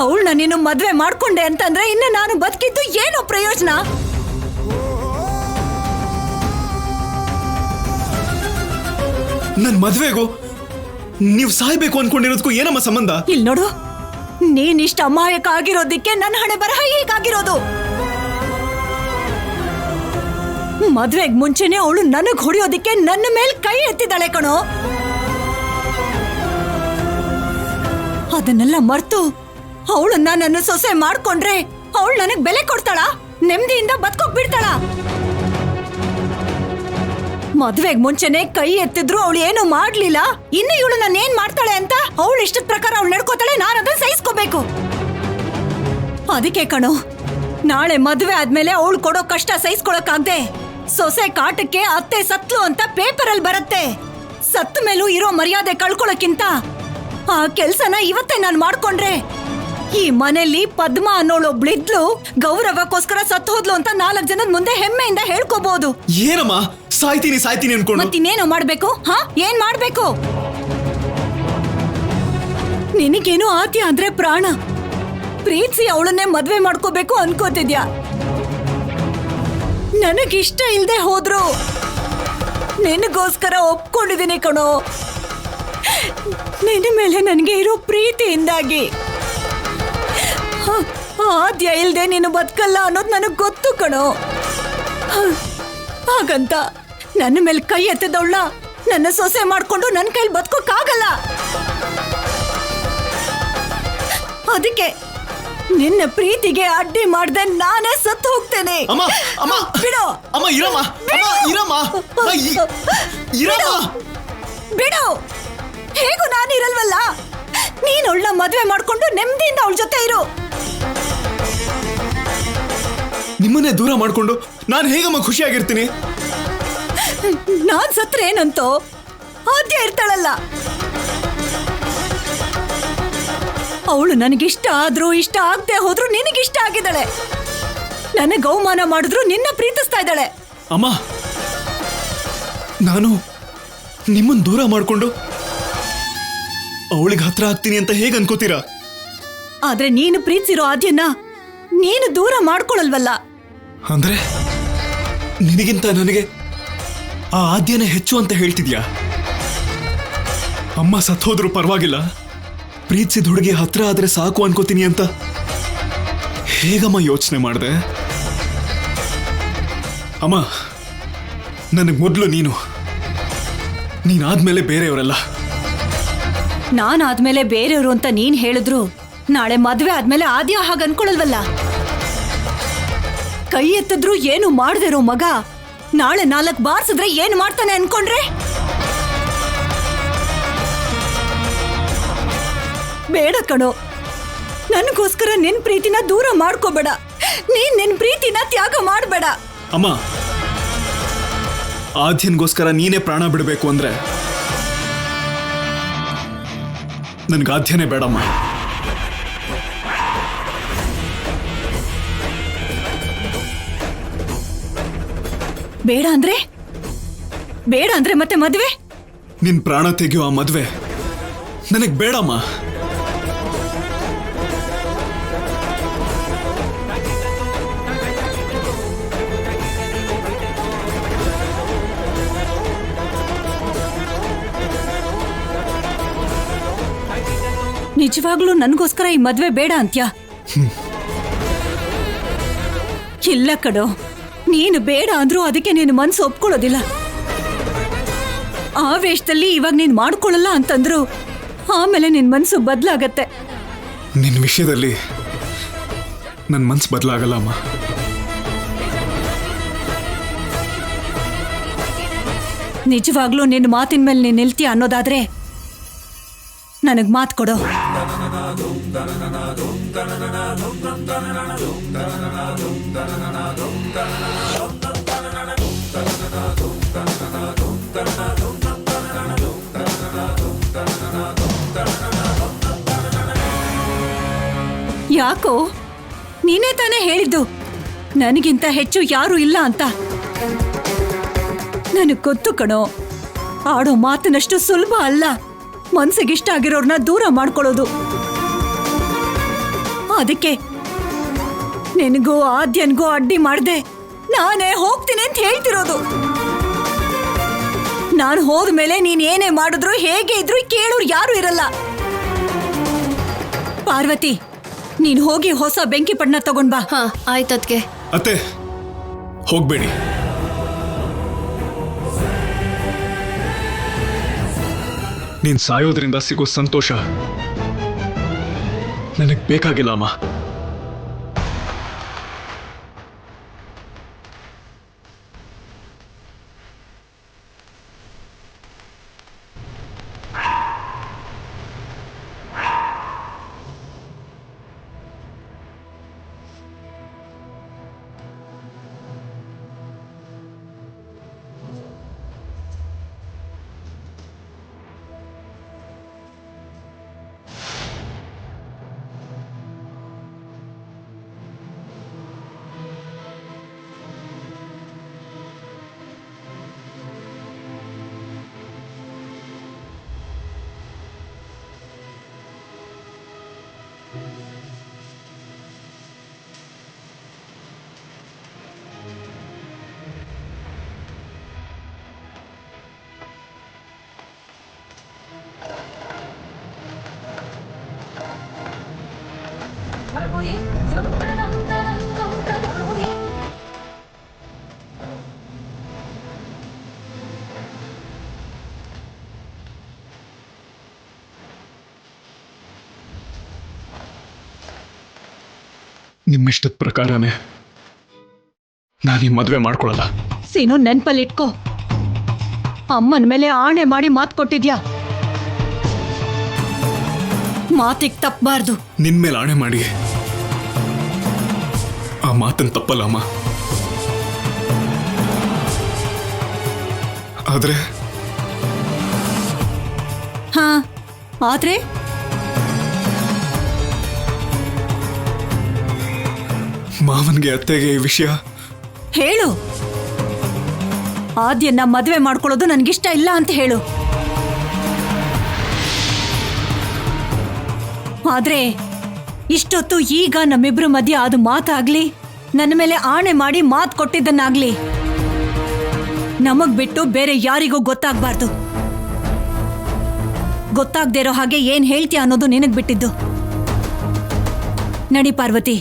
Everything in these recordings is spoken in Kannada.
ಅವಳನ್ನ ನೀನು ಮದ್ವೆ ಮಾಡ್ಕೊಂಡೆ ಅಂತಂದ್ರೆ ಇನ್ನು ನಾನು ಬದುಕಿದ್ದು ಏನೋ ಪ್ರಯೋಜನ? ನನ್ ಮದ್ವೆಗೂ ನೀವು ಸಾಯ್ಬೇಕು ಅನ್ಕೊಂಡಿರೋದಕ್ಕೂ ಏನಮ್ಮ ಸಂಬಂಧ? ಇಲ್ಲಿ ನೋಡು, ನೀನಿಷ್ಟ ಅಮಾಯಕ ಆಗಿರೋದಿಕ್ಕೆ ನನ್ನ ಹಣೆ ಬರಹ ಹೀಗಾಗಿರೋದು. ಮದ್ವೆಗ್ ಮುಂಚೆನೆ ಅವಳು ನನಗ್ ಹೊಡೆಯೋದಿಕ್ಕೆ ನನ್ನ ಮೇಲೆ ಕೈ ಎತ್ತಿದ್ದಾಳೆ ಕಣೋ. ಅದನ್ನೆಲ್ಲ ಮರ್ತು ಅವಳನ್ನ ನನ್ನ ಸೊಸೆ ಮಾಡ್ಕೊಂಡ್ರೆ ಅವಳು ನನಗ್ ಬೆಲೆ ಕೊಡ್ತಾಳ? ನೆಮ್ಮದಿಯಿಂದ ಬದುಕೋಕ್ ಬಿಡ್ತಾಳ? ಮದ್ವೆಗ್ ಮುಂಚೆನೆ ಕೈ ಎತ್ತಿದ್ರು ಅವಳು ಏನು ಮಾಡ್ಲಿಲ್ಲ, ಇನ್ನು ಇವಳು ನನ್ನ ಏನ್ ಮಾಡ್ತಾಳೆ ಅಂತ ಅವಳು ಇಷ್ಟದ ಪ್ರಕಾರ ಅವಳು ನಡ್ಕೋತಾಳೆ. ನಾನು ಅದನ್ನ ಸಹಿಸ್ಕೋಬೇಕು. ಅದಕ್ಕೆ ಕಣೋ, ನಾಳೆ ಮದ್ವೆ ಆದ್ಮೇಲೆ ಅವಳು ಕೊಡೋ ಕಷ್ಟ ಸಹಿಸ್ಕೊಳಕ್ಕಾಗ್ದೆ ಸೊಸೆ ಕಾಟಕ್ಕೆ ಅತ್ತೆ ಸತ್ಲು ಅಂತ ಪೇಪರ್ ಅಲ್ಲಿ ಬರುತ್ತೆ. ಸತ್ತ ಮೇಲೂ ಇರೋ ಮರ್ಯಾದೆ ಕಳ್ಕೊಳಕ್ಕಿಂತ ಆ ಕೆಲ್ಸನ ಇವತ್ತೇ ನಾನು ಮಾಡ್ಕೊಂಡ್ರೆ ಈ ಮನೆಯಲ್ಲಿ ಪದ್ಮ ಅನ್ನೋಳೊಬ್ಳಿದ್ಲು, ಗೌರವಕ್ಕೋಸ್ಕರ ಸತ್ತು ಹೋದ್ಲು ಅಂತ 4 ಜನದ ಮುಂದೆ ಹೆಮ್ಮೆಯಿಂದ ಹೇಳ್ಕೋಬಹುದು. ಏನಮ್ಮ ಸಾಯ್ತೀನಿ ಸಾಯ್ತೀನಿ ಅನ್ಕೊಂಡು ಮತ್ತಿನ್ನೇನೋ ಮಾಡ್ಬೇಕು? ಏನ್ ಮಾಡ್ಬೇಕು? ನಿನಗೇನು ಆದ್ಯ ಅಂದ್ರೆ ಪ್ರಾಣ, ಪ್ರೀತಿಸಿ ಅವಳನ್ನೇ ಮದ್ವೆ ಮಾಡ್ಕೋಬೇಕು ಅನ್ಕೋತಿದ್ಯಾ. ನನಗಿಷ್ಟ ಇಲ್ದೆ ಹೋದ್ರು ನಿನಗೋಸ್ಕರ ಒಪ್ಕೊಂಡಿದ್ದೀನಿ ಕಣೋ. ನಿನ್ನ ಮೇಲೆ ನನಗೆ ಇರೋ ಪ್ರೀತಿಯಿಂದಾಗಿ. ಆದ್ಯ ಇಲ್ದೆ ನೀನು ಬದುಕಲ್ಲ ಅನ್ನೋದು ನನಗ್ ಗೊತ್ತು ಕಣೋ. ಹಾಗಂತ ನನ್ನ ಮೇಲೆ ಕೈ ಎತ್ತಿದವಳ ನನ್ನ ಸೊಸೆ ಮಾಡ್ಕೊಂಡು ನನ್ನ ಕೈಲಿ ಬದುಕೋಕ್ಕಾಗಲ್ಲ. ಅದಕ್ಕೆ ನಿನ್ನ ಪ್ರೀತಿಗೆ ಅಡ್ಡಿ ಮಾಡ್ದೆ ನಾನೇ ಸತ್ತು ಹೋಗ್ತೇನೆ. ಬಿಡು ಬಿಡು. ಹೇಗೂ ನಾನು ಇರಲ್ವಲ್ಲ, ನೀನ್ ಅವಳನ್ನ ಮದ್ವೆ ಮಾಡ್ಕೊಂಡು ನೆಮ್ಮದಿಯಿಂದ ಅವಳ ಜೊತೆ ಇರು. ನಿಮ್ಮನ್ನೇ ದೂರ ಮಾಡ್ಕೊಂಡು ನಾನು ಹೇಗಮ್ಮ ಖುಷಿಯಾಗಿರ್ತೀನಿ? ನಾನ್ ಸತ್ರೆ ಏನಂತೋ ಆದ್ಯ ಇರ್ತಾಳಲ್ಲ. ಅವಳು ನನಗಿಷ್ಟ ಆದ್ರೂ ಇಷ್ಟ ಆಗದೆ ಹೋದ್ರು ನಿನಗಿಷ್ಟ ಆಗಿದ್ದಾಳೆ. ನನಗೆ ಅವಮಾನ ಮಾಡಿದ್ರು ನಿನ್ನ ಪ್ರೀತಿಸ್ತಾ ಇದ್ದಾಳೆ. ಅಮ್ಮ, ನಾನು ನಿಮ್ಮನ್ನ ದೂರ ಮಾಡ್ಕೊಂಡು ಅವಳಿಗೆ ಹತ್ರ ಆಗ್ತೀನಿ ಅಂತ ಹೇಗೆ ಅನ್ಕೋತೀರಾ? ಆದ್ರೆ ನೀನು ಪ್ರೀತಿಸಿರೋ ಆದ್ಯನ ನೀನು ದೂರ ಮಾಡ್ಕೊಳಲ್ವಲ್ಲ. ಅಂದ್ರೆ ನಿನಗಿಂತ ನನಗೆ ಆ ಆದ್ಯನೇ ಹೆಚ್ಚು ಅಂತ ಹೇಳ್ತಿದ್ಯಾ? ಅಮ್ಮ ಸತ್ತೋದ್ರು ಪರವಾಗಿಲ್ಲ, ಪ್ರೀತಿಸಿದ ಹುಡುಗಿ ಹತ್ರ ಆದ್ರೆ ಸಾಕು ಅನ್ಕೋತೀನಿ ಅಂತ ಹೇಗಮ್ಮ ಯೋಚನೆ ಮಾಡಿದೆ? ಅಮ್ಮ, ನನಗೆ ಮೊದಲು ನೀನಾದ್ಮೇಲೆ ಬೇರೆಯವರಲ್ಲ. ನಾನಾದ್ಮೇಲೆ ಬೇರೆಯವರು ಅಂತ ನೀನ್ ಹೇಳಿದ್ರು ನಾಳೆ ಮದ್ವೆ ಆದ್ಮೇಲೆ ಆದ್ಯ ಹಾಗ ಅನ್ಕೊಳಲ್ವಲ್ಲ. ಕೈ ಎತ್ತಿದ್ರು ಏನು ಮಾಡದಿರೋ ಮಗ ನಾಳೆ 4 ಬಾರ್ಸಿದ್ರೆ ಏನ್ ಮಾಡ್ತಾನೆ ಅನ್ಕೊಂಡ್ರೆ? ಬೇಡ ಕಣೋ, ನನಗೋಸ್ಕರ ನಿನ್ ಪ್ರೀತಿನ ದೂರ ಮಾಡ್ಕೋಬೇಡ. ನೀನ್ ನಿನ್ ಪ್ರೀತಿನ ತ್ಯಾಗ ಮಾಡಬೇಡ. ಅಮ್ಮ, ಆದ್ಯನ್ಗೋಸ್ಕರ ನೀನೇ ಪ್ರಾಣ ಬಿಡಬೇಕು ಅಂದ್ರೆ ನನ್ಗೆ ಆದ್ಯನೇ ಬೇಡಮ್ಮ. ಬೇಡ ಅಂದ್ರೆ ಮತ್ತೆ ಮದ್ವೆ? ನಿನ್ ಪ್ರಾಣ ತೆಗೆಯೋ ಆ ಮದ್ವೆ ನನಗ್ ಬೇಡಮ್ಮ. ನಿಜವಾಗ್ಲೂ ನನ್ಗೋಸ್ಕರ ಈ ಮದ್ವೆ ಬೇಡ ಅಂತ್ಯಾ? ಇಲ್ಲ ಕಡೋ, ನೀನು ಬೇಡ ಅಂದ್ರೂ ಅದಕ್ಕೆ ನೀನು ಮನ್ಸು ಒಪ್ಕೊಳ್ಳೋದಿಲ್ಲ. ಆವೇಶದಲ್ಲಿ ಇವಾಗ ನೀನ್ ಮಾಡ್ಕೊಳ್ಳಲ್ಲ ಅಂತಂದ್ರು ಆಮೇಲೆ ನಿನ್ ಮನ್ಸು ಬದಲಾಗತ್ತೆ. ನಿನ್ ವಿಷಯದಲ್ಲಿ ನನ್ ಮನ್ಸು ಬದಲಾಗಲ್ಲ ಅಮ್ಮ. ನಿಜವಾಗ್ಲೂ ನಿನ್ನ ಮಾತಿನ ಮೇಲೆ ನೀನ್ ನಿಲ್ತೀಯ ಅನ್ನೋದಾದ್ರೆ ನನಗ್ ಮಾತು ಕೊಡೋ. ಯಾಕೋ, ನೀನೇ ತಾನೇ ಹೇಳಿದ್ದು ನನಗಿಂತ ಹೆಚ್ಚು ಯಾರು ಇಲ್ಲ ಅಂತ. ನನಗ್ ಗೊತ್ತು ಕಣೋ, ಆಡೋ ಮಾತಿನಷ್ಟು ಸುಲಭ ಅಲ್ಲ ಮನ್ಸಿಗಿಷ್ಟ ಆಗಿರೋರ್ನ ದೂರ ಮಾಡ್ಕೊಳ್ಳೋದು. ಅದಕ್ಕೆ ನಿನಗೂ ಆದ್ಯನ್ಗೂ ಅಡ್ಡಿ ಮಾಡ್ದೆ ನಾನೇ ಹೋಗ್ತೀನಿ ಅಂತ ಹೇಳ್ತಿರೋದು. ನಾನು ಹೋದ್ಮೇಲೆ ನೀನ್ ಏನೇ ಮಾಡಿದ್ರು ಹೇಗೆ ಇದ್ರು ಕೇಳೋರು ಯಾರು ಇರಲ್ಲ. ಪಾರ್ವತಿ, ನೀನ್ ಹೋಗಿ ಹೊಸ ಬೆಂಕಿ ಪಣ್ಣ ತಗೊಂಡ್ ಬಾ. ಹಾ ಆಯ್ತದ್ಕೆ. ಅತ್ತೆ ಹೋಗ್ಬೇಡಿ. ನೀನ್ ಸಾಯೋದ್ರಿಂದ ಸಿಗೋ ಸಂತೋಷ ನನಗ್ ಬೇಕಾಗಿಲ್ಲ ಅಮ್ಮ. ನಿಮ್ಮಿಷ್ಟದ ಪ್ರಕಾರನೇ ನಾನು ಈ ಮದುವೆ ಮಾಡ್ಕೊಳಲ್ಲ. ಸೀನು, ನೆನ್ಪಲ್ಲಿಟ್ಕೋ, ಅಮ್ಮನ ಮೇಲೆ ಆಣೆ ಮಾಡಿ ಮಾತು ಕೊಟ್ಟಿದ್ಯಾ. ಮಾತಿಗೆ ತಪ್ಪಬಾರ್ದು. ನಿನ್ ಮೇಲೆ ಆಣೆ ಮಾಡಿ ಆ ಮಾತನ್ ತಪ್ಪಲ್ಲ ಅಮ್ಮ. ಆದ್ರೆ ಹಾ, ಆದ್ರೆ ಮಾವನ್ಗೆ ಅತ್ತೆಗೆ ಈ ವಿಷಯ ಹೇಳು. ಆದ್ಯನ್ನ ಮದ್ವೆ ಮಾಡ್ಕೊಳ್ಳೋದು ನನ್ಗಿಷ್ಟ ಇಲ್ಲ ಅಂತ ಹೇಳು. ಆದ್ರೆ ಇಷ್ಟೊತ್ತು ಈಗ ನಮ್ಮಿಬ್ರು ಮಧ್ಯೆ ಅದು ಮಾತಾಗ್ಲಿ, ನನ್ನ ಮೇಲೆ ಆಣೆ ಮಾಡಿ ಮಾತು ಕೊಟ್ಟಿದ್ದನ್ನಾಗ್ಲಿ ನಮಗ್ ಬಿಟ್ಟು ಬೇರೆ ಯಾರಿಗೂ ಗೊತ್ತಾಗ್ಬಾರ್ದು. ಗೊತ್ತಾಗ್ದೇ ಇರೋ ಹಾಗೆ ಏನ್ ಹೇಳ್ತೀಯ ಅನ್ನೋದು ನಿನಗ್ ಬಿಟ್ಟಿದ್ದು. ನಡಿ ಪಾರ್ವತಿ.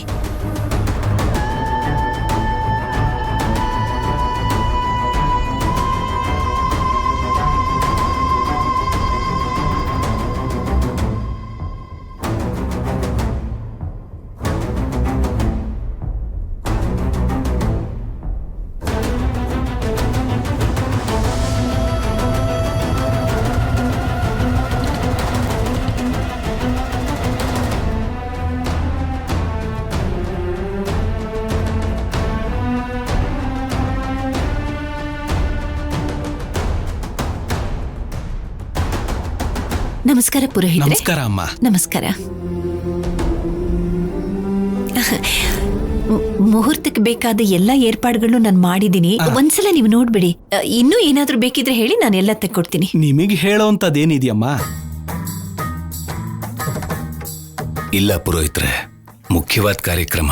ನಮಸ್ಕಾರ ಪುರೋಹಿತರೆ. ನಮಸ್ಕಾರ ಅಮ್ಮ. ನಮಸ್ಕಾರ. ಮುಹೂರ್ತಕ್ಕೆ ಬೇಕಾದ ಎಲ್ಲ ಏರ್ಪಾಡುಗಳು ನಾನು ಮಾಡಿದ್ದೀನಿ. ಒಂದ್ಸಲ ನೀವು ನೋಡ್ಬಿಡಿ. ಇನ್ನೂ ಏನಾದ್ರೂ ಬೇಕಿದ್ರೆ ಹೇಳಿ, ನಾನು ಎಲ್ಲ ತೆಕ್ಕೊಡ್ತೀನಿ. ನಿಮಗೆ ಹೇಳೋಂಥದ್ದೇನಿದೆಯಮ್ಮ? ಇಲ್ಲ ಪುರೋಹಿತ್ರೆ, ಮುಖ್ಯವಾದ ಕಾರ್ಯಕ್ರಮ,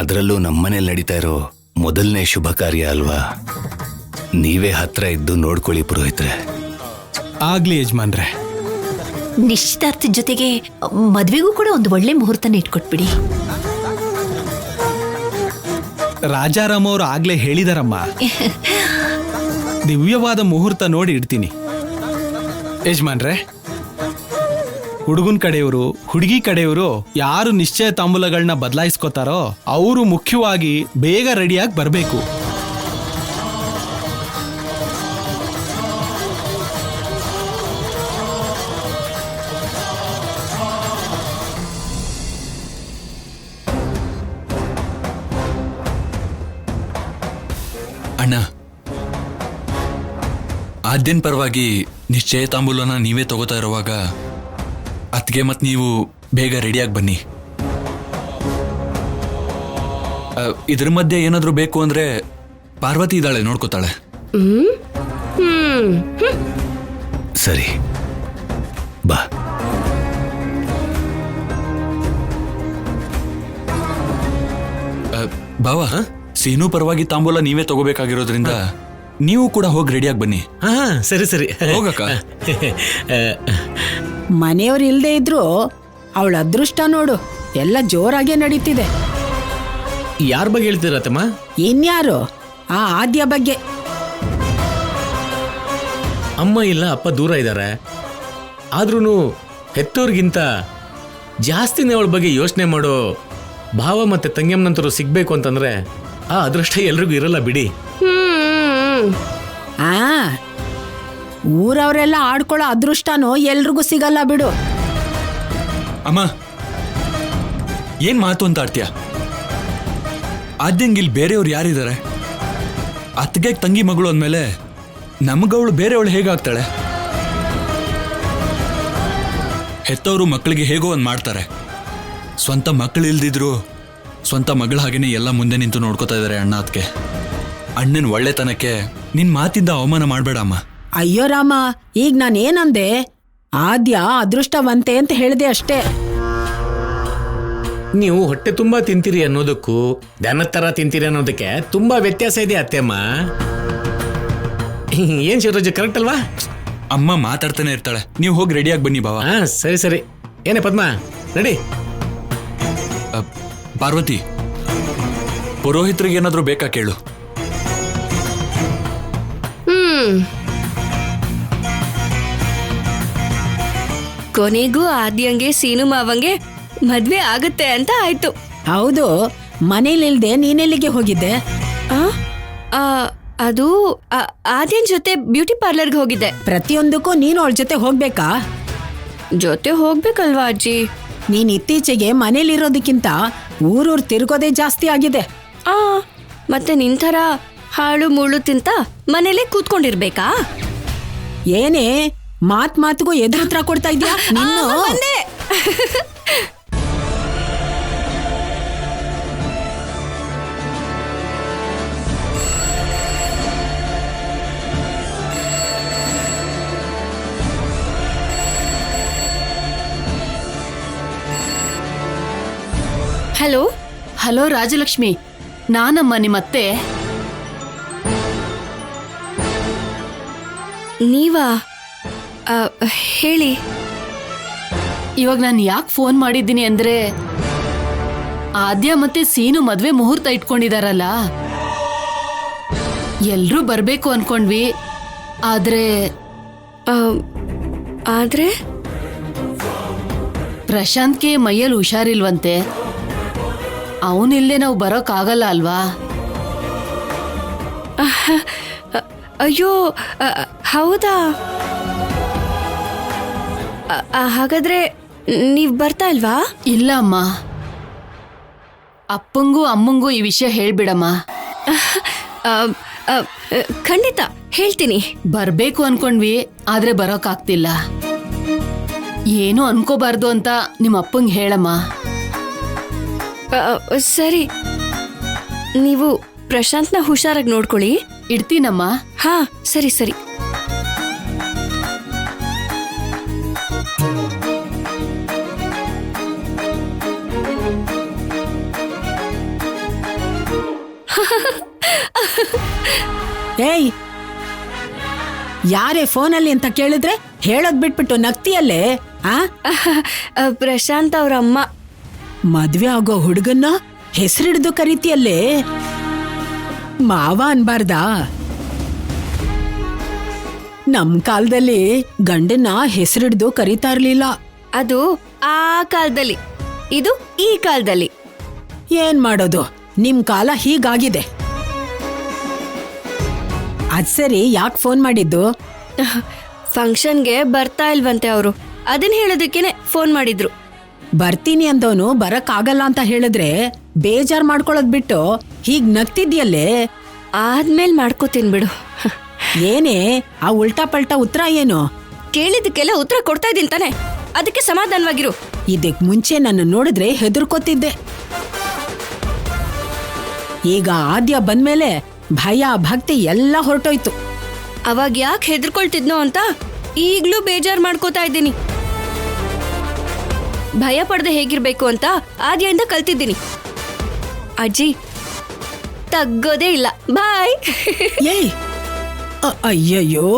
ಅದರಲ್ಲೂ ನಮ್ಮನೇಲಿ ನಡೀತಾ ಇರೋ ಮೊದಲನೇ ಶುಭ ಕಾರ್ಯ ಅಲ್ವಾ. ನೀವೇ ಹತ್ರ ಇದ್ದು ನೋಡ್ಕೊಳ್ಳಿ ಪುರೋಹಿತ್ರೆ. ಆಗ್ಲಿ ಯಜಮಾನ್ರೆ. ನಿಶ್ಚಿತಾರ್ಥದ ಜೊತೆಗೆ ಮದ್ವೆಗೂ ಕೂಡ ಒಂದು ಒಳ್ಳೆ ಮುಹೂರ್ತನ ಇಟ್ಕೊಟ್ಬಿಡಿ. ರಾಜಾರಾಮ್ ಅವರು ಆಗ್ಲೇ ಹೇಳಿದಾರಮ್ಮ. ದಿವ್ಯವಾದ ಮುಹೂರ್ತ ನೋಡಿ ಇಡ್ತೀನಿ. ಯಜಮಾನ್ರೆ, ಹುಡುಗನ್ ಕಡೆಯವರು ಹುಡುಗಿ ಕಡೆಯವರು ಯಾರು ನಿಶ್ಚಯ ತಾಂಬೂಲಗಳನ್ನ ಬದಲಾಯಿಸ್ಕೋತಾರೋ ಅವರು ಮುಖ್ಯವಾಗಿ ಬೇಗ ರೆಡಿಯಾಗಿ ಬರಬೇಕು. ಅಣ್ಣ, ಆದ್ಯನ್ ಪರವಾಗಿ ನಿಶ್ಚಯ ತಾಂಬೂಲನ ನೀವೇ ತಗೋತಾ ಇರುವಾಗ ಅತ್ಗೆ ಮತ್ ನೀವು ಬೇಗ ರೆಡಿಯಾಗಿ ಬನ್ನಿ. ಇದ್ರ ಮಧ್ಯೆ ಏನಾದ್ರೂ ಬೇಕು ಅಂದ್ರೆ ಪಾರ್ವತಿ ಇದ್ದಾಳೆ, ನೋಡ್ಕೋತಾಳೆ. ಸರಿ ಬಾ. ಬಾವ ಸೀನು ಪರವಾಗಿ ತಾಂಬೂಲ ನೀವೇ ತಗೋಬೇಕಾಗಿರೋದ್ರಿಂದ ನೀವು ಕೂಡ ಹೋಗಿ ರೆಡಿಯಾಗಿ ಬನ್ನಿ. ಹಾ ಸರಿ ಸರಿ ಹೋಗಕ್ಕ. ಮನೆಯವ್ರು ಇಲ್ದೇ ಇದ್ರು ಅವಳ ಅದೃಷ್ಟ ನೋಡು ಎಲ್ಲ ಜೋರಾಗೆ ನಡೀತಿದೆ. ಯಾರ ಬಗ್ಗೆ ಹೇಳ್ತೀರತ್ತಮ್ಮ? ಇನ್ಯಾರು ಆ ಆದ್ಯ ಬಗ್ಗೆ. ಅಮ್ಮ ಇಲ್ಲ, ಅಪ್ಪ ದೂರ ಇದ್ದಾರೆ. ಆದ್ರೂ ಹೆತ್ತೋರ್ಗಿಂತ ಜಾಸ್ತಿನೇ ಅವಳ ಬಗ್ಗೆ ಯೋಚನೆ ಮಾಡೋ ಭಾವ ಮತ್ತೆ ತಂಗಿಯಮ್ಮನಂತರು ಸಿಗ್ಬೇಕು ಅಂತಂದ್ರೆ ಆ ಅದೃಷ್ಟ ಎಲ್ರಿಗೂ ಇರಲ್ಲ ಬಿಡಿ. ಆ ಊರವರೆಲ್ಲ ಆಡ್ಕೊಳ್ಳೋ ಅದೃಷ್ಟನೋ ಎಲ್ರಿಗೂ ಸಿಗಲ್ಲ ಬಿಡು. ಅಮ್ಮ ಏನ್ ಮಾತು ಅಂತ ಆಡ್ತೀಯ? ಆದ್ಯಂಗಿಲ್ ಬೇರೆಯವ್ರು ಯಾರಿದ್ದಾರೆ? ಅತ್ತಿಗೆ ತಂಗಿ ಮಗಳು ಅಂದ್ಮೇಲೆ ನಮಗವಳು ಬೇರೆಯವಳು ಹೇಗಾಗ್ತಾಳೆ? ಹೆತ್ತವರು ಮಕ್ಕಳಿಗೆ ಹೇಗೋ ಒಂದು ಮಾಡ್ತಾರೆ. ಸ್ವಂತ ಮಕ್ಕಳು ಇಲ್ದಿದ್ರು ಸ್ವಂತ ಮಗಳ ಹಾಗೇನೆ ಎಲ್ಲ ಮುಂದೆ ನಿಂತು ನೋಡ್ಕೋತಾ ಇದ್ದಾರೆ ಅಣ್ಣ. ಅದಕ್ಕೆ ಅಣ್ಣನ ಒಳ್ಳೆತನಕ್ಕೆ ನಿನ್ ಮಾತಿಂದ ಅವಮಾನ ಮಾಡಬೇಡ ಅಮ್ಮ. ಅಯ್ಯೋ ರಾಮ, ಈಗ ನಾನೇನಂದೆ? ಆದ್ಯ ಅದೃಷ್ಟವಂತೆ ಅಂತ ಹೇಳಿದೆ ಅಷ್ಟೇ. ನೀವು ಹೊಟ್ಟೆ ತುಂಬಾ ತಿಂತೀರಿ ಅನ್ನೋದಕ್ಕೂ ದನದ ತರ ತಿಂತೀರಿ ಅನ್ನೋದಕ್ಕೆ ತುಂಬಾ ವ್ಯತ್ಯಾಸ ಇದೆ ಅತ್ತೆಮ್ಮ. ಏನ್ ಶಿವರಾಜ್, ಕರೆಕ್ಟ್ ಅಲ್ವಾ? ಅಮ್ಮ ಮಾತಾಡ್ತಾನೆ ಇರ್ತಾಳೆ. ನೀವು ಹೋಗಿ ರೆಡಿಯಾಗಿ ಬನ್ನಿ ಬಾವ. ಹಾ ಸರಿ ಸರಿ. ಏನೇ ಪದ್ಮ ರೆಡಿ? ಪಾರ್ವತಿ, ಪುರೋಹಿತರಿಗೆ ಏನಾದ್ರೂ ಬೇಕಾ ಕೇಳು. ಕೊನೆಗೂ ಆದ್ಯಂಗೆ ಸೀನು ಮಾವಂಗೆ ಮದ್ವೆ ಆಗತ್ತೆ ಅಂತ ಆಯ್ತು. ಹೌದು, ಮನೇಲಿಲ್ದೆ ನೀನೆಲ್ಲಿಗೆ ಹೋಗಿದ್ದೆ? ಅದು ಆದ್ಯನ್ ಜೊತೆ ಬ್ಯೂಟಿ ಪಾರ್ಲರ್ಗೆ ಹೋಗಿದ್ದೆ. ಪ್ರತಿಯೊಂದಕ್ಕೂ ನೀನು ಅವಳ ಜೊತೆ ಹೋಗ್ಬೇಕಾ? ಜೊತೆ ಹೋಗ್ಬೇಕಲ್ವಾ ಅಜ್ಜಿ? ನೀನ್ ಇತ್ತೀಚೆಗೆ ಮನೇಲಿರೋದಕ್ಕಿಂತ ಊರೂರ್ ತಿರ್ಗೋದೇ ಜಾಸ್ತಿ ಆಗಿದೆ. ಮತ್ತೆ ನಿಂತರ ಹಾಳು ಮುಳ್ಳು ತಿಂತ ಮನೇಲೆ ಕೂತ್ಕೊಂಡಿರ್ಬೇಕಾ? ಏನೇ ಮಾತಿಗೂ ಎದುರುತ್ರ ಕೊಡ್ತಾ ಇದ್ಯಾ ನೀನು? ಹಲೋ ಹಲೋ ರಾಜಲಕ್ಷ್ಮಿ, ನಾನಮ್ಮ ನಿಮ್ಮತ್ತೆ. ನೀವಾ? ಹೇಳಿ. ಇವಾಗ ನಾನು ಯಾಕೆ ಫೋನ್ ಮಾಡಿದ್ದೀನಿ ಅಂದ್ರೆ, ಆದ್ಯ ಮತ್ತೆ ಸೀನು ಮದ್ವೆ ಮುಹೂರ್ತ ಇಟ್ಕೊಂಡಿದಾರಲ್ಲ, ಎಲ್ರೂ ಬರ್ಬೇಕು ಅನ್ಕೊಂಡ್ವಿ. ಆದ್ರೆ ಪ್ರಶಾಂತ್ಗೆ ಮೈಯಲ್ಲಿ ಹುಷಾರಿಲ್ವಂತೆ. ಅವನಿಲ್ಲದೆ ನಾವು ಬರೋಕ್ಕಾಗಲ್ಲ ಅಲ್ವಾ? ಅಯ್ಯೋ, ಹೌದಾ? ಹಾಗಾದ್ರೆ ನೀವ್ ಬರ್ತಾ ಇಲ್ವಾ? ಇಲ್ಲ ಅಮ್ಮ, ಅಪ್ಪಂಗೂ ಅಮ್ಮಂಗೂ ಈ ವಿಷಯ ಹೇಳ್ಬಿಡಮ್ಮ. ಖಂಡಿತ ಹೇಳ್ತೀನಿ. ಬರ್ಬೇಕು ಅನ್ಕೊಂಡ್ವಿ, ಆದ್ರೆ ಬರೋಕ್ಕಾಗ್ತಿಲ್ಲ. ಏನು ಅನ್ಕೋಬಾರ್ದು ಅಂತ ನಿಮ್ಮ ಅಪ್ಪಂಗೆ ಹೇಳಮ್ಮ. ಸರಿ, ನೀವು ಪ್ರಶಾಂತ್ನ ಹುಷಾರಾಗಿ ನೋಡ್ಕೊಳ್ಳಿ. ಇಡ್ತೀನಮ್ಮ. ಹಾ ಸರಿ ಸರಿ. ಏಯ್, ಯಾರೇ ಫೋನಲ್ಲಿ ಅಂತ ಕೇಳಿದ್ರೆ ಹೇಳೋದ್ ಬಿಟ್ಬಿಟ್ಟು ನಗ್ತಿಯಲ್ಲೇ? ಪ್ರಶಾಂತ್ ಅವ್ರ ಅಮ್ಮ. ಮದ್ವೆ ಆಗೋ ಹುಡುಗನ್ನ ಹೆಸರಿಡ್ದು ಕರೀತಿಯಲ್ಲೇ? ಮಾವ ಅನ್ಬಾರ್ದಾ? ನಮ್ ಕಾಲದಲ್ಲಿ ಗಂಡನ್ನ ಹೆಸರಿಡ್ದು ಕರೀತಾ ಇರ್ಲಿಲ್ಲ. ಅದು ಆ ಕಾಲದಲ್ಲಿ, ಇದು ಈ ಕಾಲದಲ್ಲಿ. ಏನ್ ಮಾಡೋದು, ನಿಮ್ ಕಾಲ ಹೀಗಾಗಿದೆ. ಅದ್ ಸರಿ, ಯಾಕೆ ಫೋನ್ ಮಾಡಿದ್ದು? ಫಂಕ್ಷನ್ಗೆ ಬರ್ತಾ ಇಲ್ವಂತೆ ಅವರು. ಅದನ್ನ ಹೇಳೋದಕ್ಕೇನೆ ಫೋನ್ ಮಾಡಿದ್ರು. ಬರ್ತೀನಿ ಅಂದವನು ಬರಕ್ ಆಗಲ್ಲ ಅಂತ ಹೇಳಿದ್ರೆ ಬೇಜಾರ್ ಮಾಡ್ಕೊಳ್ಳೋದ್ ಬಿಟ್ಟು ಹೀಗ್ ನಗ್ತಿದ್ಯಲ್ಲೇ? ಆದ್ಮೇಲ್ ಮಾಡ್ಕೋತೀನಿ ಬಿಡು. ಏನೇ ಆ ಉಲ್ಟಾ ಪಲ್ಟಾ ಉತ್ತರ ಏನು? ಕೇಳಿದಕ್ಕೆಲ್ಲ ಉತ್ತರ ಕೊಡ್ತಾ ಇದ್ದೀನಿ ತಾನೆ, ಅದಕ್ಕೆ ಸಮಾಧಾನವಾಗಿರು. ಇದಕ್ ಮುಂಚೆ ನನ್ನ ನೋಡಿದ್ರೆ ಹೆದರ್ಕೋತಿದ್ದೆ. ಈಗ ಆದ್ಯ ಬಂದ್ಮೇಲೆ ಭಯ ಭಕ್ತಿ ಎಲ್ಲ ಹೊರಟೋಯ್ತು. ಅವಾಗ ಯಾಕೆ ಹೆದರ್ಕೊಳ್ತಿದ್ನೋ ಅಂತ ಈಗ್ಲೂ ಬೇಜಾರ್ ಮಾಡ್ಕೋತಾ ಇದ್ದೀನಿ. ಭಯ ಪಡದೆ ಹೇಗಿರ್ಬೇಕು ಅಂತ ಆದ್ಯದಿಂದ ಕಲ್ತಿದ್ದೀನಿ. ಅಜ್ಜಿ, ತಗ್ಗೋದೇ ಇಲ್ಲ. ಬಾಯ್. ಏಯ್ ಅಯ್ಯಯ್ಯೋ,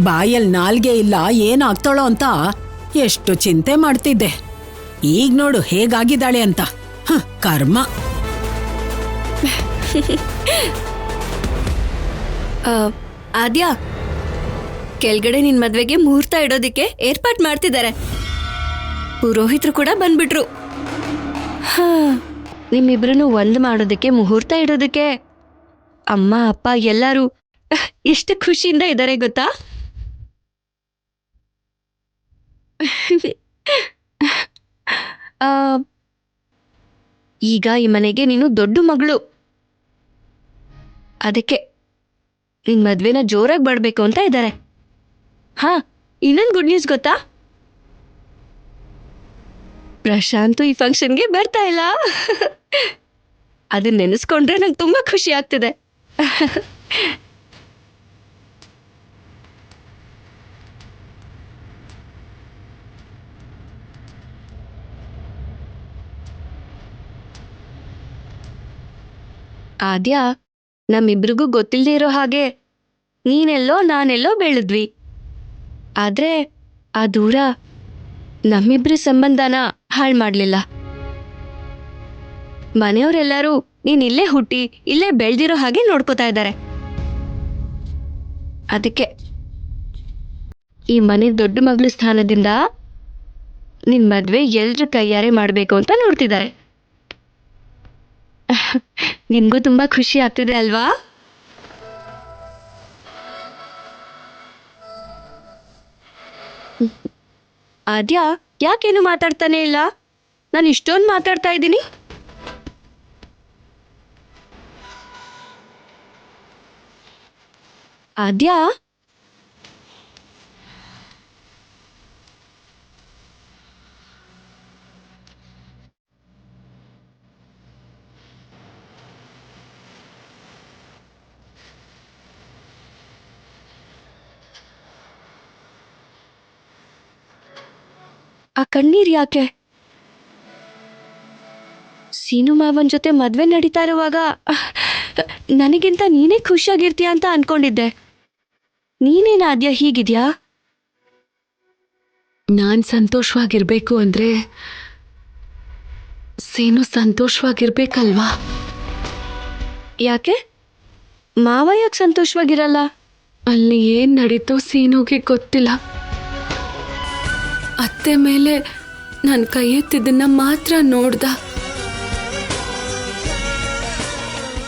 ಬಾಯಲ್ಲಿ ನಾಲ್ಗೆ ಇಲ್ಲ ಏನಾಗ್ತಾಳೋ ಅಂತ ಎಷ್ಟು ಚಿಂತೆ ಮಾಡ್ತಿದ್ದೆ. ಈಗ ನೋಡು ಹೇಗಾಗಿದ್ದಾಳೆ ಅಂತ. ಕರ್ಮ. ಆದ್ಯಾ, ಕೆಳಗಡೆ ನಿನ್ ಮದ್ವೆಗೆ ಮುಹೂರ್ತ ಇಡೋದಿಕ್ಕೆ ಏರ್ಪಾಟ್ ಮಾಡ್ತಿದ್ದಾರೆ. ಪುರೋಹಿತರು ಕೂಡ ಬಂದ್ಬಿಟ್ರು. ನಿಮ್ಮಿಬ್ರನ್ನು ಒಂದ್ ಮಾಡೋದಕ್ಕೆ, ಮುಹೂರ್ತ ಇಡೋದಕ್ಕೆ ಅಮ್ಮ ಅಪ್ಪ ಎಲ್ಲರೂ ಎಷ್ಟು ಖುಷಿಯಿಂದ ಇದ್ದಾರೆ ಗೊತ್ತಾ? ಈಗ ಈ ಮನೆಗೆ ನೀನು ದೊಡ್ಡ ಮಗಳು. ಅದಕ್ಕೆ ನಿನ್ ಮದ್ವೆನ ಜೋರಾಗಿ ಮಾಡ್ಬೇಕು ಅಂತ ಇದ್ದಾರೆ. ಇನ್ನೊಂದು ಗುಡ್ ನ್ಯೂಸ್ ಗೊತ್ತಾ? ಪ್ರಶಾಂತ್ ಈ ಫಂಕ್ಷನ್ಗೆ ಬರ್ತಾ ಇಲ್ಲ. ಅದನ್ನ ನೆನೆಸ್ಕೊಂಡ್ರೆ ನಂಗೆ ತುಂಬಾ ಖುಷಿ ಆಗ್ತಿದೆ. ಆದ್ಯಾ, ನಮ್ಮಿಬ್ರಿಗೂ ಗೊತ್ತಿಲ್ಲದೆ ಇರೋ ಹಾಗೆ ನೀನೆಲ್ಲೋ ನಾನೆಲ್ಲೋ ಬೆಳೆದ್ವಿ. ಆದ್ರೆ ಆ ದೂರ ನಮ್ಮಿಬ್ರ ಸಂಬಂಧನ ಹಾಳು ಮಾಡ್ಲಿಲ್ಲ. ಮನೆಯವರೆಲ್ಲರೂ ನೀನ್ ಇಲ್ಲೇ ಹುಟ್ಟಿ ಇಲ್ಲೇ ಬೆಳೆದಿರೋ ಹಾಗೆ ನೋಡ್ಕೋತಾ ಇದ್ದಾರೆ. ಅದಕ್ಕೆ ಈ ಮನೆ ದೊಡ್ಡ ಮಗಳ ಸ್ಥಾನದಿಂದ ನಿನ್ ಮದ್ವೆ ಎಲ್ರ ಕೈಯಾರೆ ಮಾಡ್ಬೇಕು ಅಂತ ನೋಡ್ತಿದ್ದಾರೆ. ನಿನ್ಗೂ ತುಂಬಾ ಖುಷಿ ಆಗ್ತಿದೆ ಅಲ್ವಾ? ಆದ್ಯಾ, ಯಾಕೇನು ಮಾತಾಡ್ತಾನೆ ಇಲ್ಲ? ನಾನು ಇಷ್ಟೊಂದು ಮಾತಾಡ್ತಾ ಇದ್ದೀನಿ. ಆದ್ಯಾ, ಆ ಕಣ್ಣೀರ್ ಯಾಕೆ? ಸೀನು ಮಾವನ್ ಜೊತೆ ಮದ್ವೆ ನಡೀತಾ ಇರುವಾಗ ನನಗಿಂತ ನೀನೇ ಖುಷಿಯಾಗಿರ್ತೀಯ ಅಂತ ಅನ್ಕೊಂಡಿದ್ದೆ. ನೀನೇನ ಆದ್ಯಾ ಹೀಗಿದ್ಯಾ? ನಾನ್ ಸಂತೋಷವಾಗಿರ್ಬೇಕು ಅಂದ್ರೆ ಸೀನು ಸಂತೋಷವಾಗಿರ್ಬೇಕಲ್ವಾ? ಯಾಕೆ ಮಾವ ಯಾಕೆ ಸಂತೋಷವಾಗಿರಲ್ಲ? ಅಲ್ಲಿ ಏನ್ ನಡೀತೋ ಸೀನುಗೆ ಗೊತ್ತಿಲ್ಲ. ಅತ್ತೆ ಮೇಲೆ ನನ್ನ ಕೈ ಎತ್ತಿದ್ದನ್ನ ಮಾತ್ರ ನೋಡ್ದ.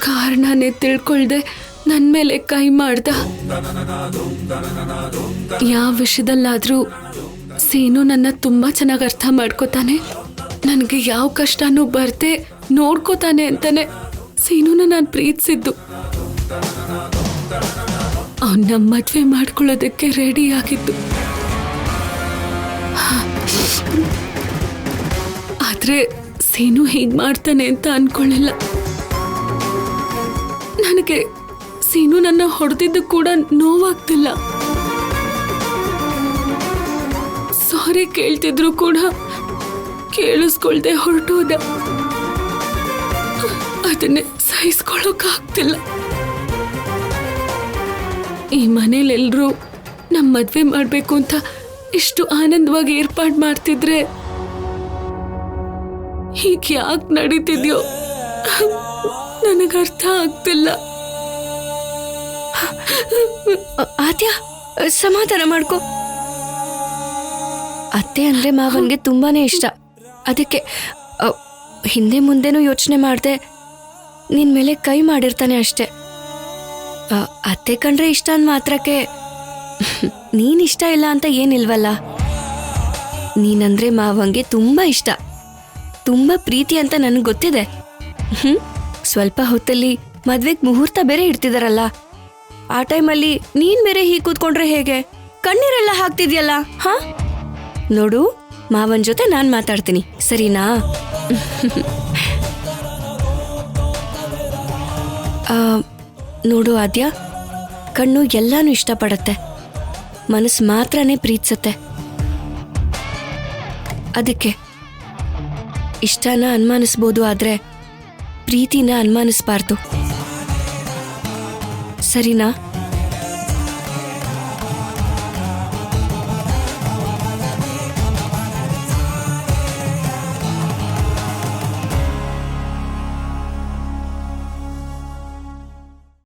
ಕಾರಣನೇ ತಿಳ್ಕೊಳ್ದೆ ನನ್ನ ಮೇಲೆ ಕೈ ಮಾಡ್ದ. ಯಾವ ವಿಷಯದಲ್ಲಾದ್ರೂ ಸೀನು ನನ್ನ ತುಂಬಾ ಚೆನ್ನಾಗಿ ಅರ್ಥ ಮಾಡ್ಕೋತಾನೆ. ನನಗೆ ಯಾವ ಕಷ್ಟನೂ ಬರ್ದೆ ನೋಡ್ಕೋತಾನೆ ಅಂತಾನೆ ಸೀನುನ ನಾನು ಪ್ರೀತಿಸಿದ್ದು. ಅವನ್ನ ಮದ್ವೆ ಮಾಡ್ಕೊಳ್ಳೋದಕ್ಕೆ ರೆಡಿ ಆಗಿದ್ದು. ಆದ್ರೆ ಸೀನು ಹೀಗ್ ಮಾಡ್ತಾನೆ ಅಂತ ಅನ್ಕೊಳ್ಳಿಲ್ಲ. ನನಗೆ ಸೀನು ನನ್ನ ಹೊಡೆದಿದ್ದು ಕೂಡ ನೋವಾಗ್ತಿಲ್ಲ. ಸಾರಿ ಕೇಳ್ತಿದ್ರು ಕೂಡ ಕೇಳಿಸ್ಕೊಳ್ದೆ ಹೊರಟೋದ. ಅದನ್ನೇ ಸಹಿಸ್ಕೊಳ್ಳೋಕಾಗ್ತಿಲ್ಲ. ಈ ಮನೇಲೆಲ್ರೂ ನಮ್ಮ ಮದ್ವೆ ಮಾಡ್ಬೇಕು ಅಂತ ಇಷ್ಟು ಆನಂದವಾಗಿ ಏರ್ಪಾಡು ಮಾಡ್ತಿದ್ರೆ ಹೀಗೆ ಯಾಕೆ ನಡೀತಿದ್ಯೋ ನನಗರ್ಥ ಆಗ್ತಿಲ್ಲ. ಆದ್ಯಾ, ಸಮಾಧಾನ ಮಾಡ್ಕೊ. ಅತ್ತೆ ಅಂದ್ರೆ ಮಾವನ್ಗೆ ತುಂಬಾನೇ ಇಷ್ಟ. ಅದಕ್ಕೆ ಹಿಂದೆ ಮುಂದೆನೂ ಯೋಚನೆ ಮಾಡ್ದೆ ನಿನ್ ಮೇಲೆ ಕೈ ಮಾಡಿರ್ತಾನೆ ಅಷ್ಟೆ. ಅತ್ತೆ ಕಂಡ್ರೆ ಇಷ್ಟ ಅಂದ್ ಮಾತ್ರಕ್ಕೆ ನೀನ್ ಇಷ್ಟ ಇಲ್ಲ ಅಂತ ಏನಿಲ್ವಲ್ಲ. ನೀನಂದ್ರೆ ಮಾವಂಗೆ ತುಂಬಾ ಇಷ್ಟ, ತುಂಬಾ ಪ್ರೀತಿ ಅಂತ ನನಗೆ ಗೊತ್ತಿದೆ. ಸ್ವಲ್ಪ ಹೊತ್ತಲ್ಲಿ ಮದ್ವೆಗ್ ಮುಹೂರ್ತ ಬೇರೆ ಇಡ್ತಿದಾರಲ್ಲ, ಆ ಟೈಮಲ್ಲಿ ನೀನ್ ಬೇರೆ ಹೀಗೆ ಕೂತ್ಕೊಂಡ್ರೆ ಹೇಗೆ? ಕಣ್ಣೀರೆಲ್ಲ ಹಾಕ್ತಿದ್ಯಲ್ಲ. ನೋಡು, ಮಾವನ್ ಜೊತೆ ನಾನ್ ಮಾತಾಡ್ತೀನಿ, ಸರಿನಾ? ನೋಡು ಆದ್ಯಾ, ಕಣ್ಣು ಎಲ್ಲಾನು ಇಷ್ಟಪಡತ್ತೆ, ಮನಸ್ಸು ಮಾತ್ರನೇ ಪ್ರೀತಿಸತ್ತೆ. ಅದಕ್ಕೆ ಇಷ್ಟನ ಅನುಮಾನಿಸ್ಬೋದು, ಆದ್ರೆ ಪ್ರೀತಿನ ಅನುಮಾನಿಸ್ಬಾರ್ದು ಸರಿನಾ?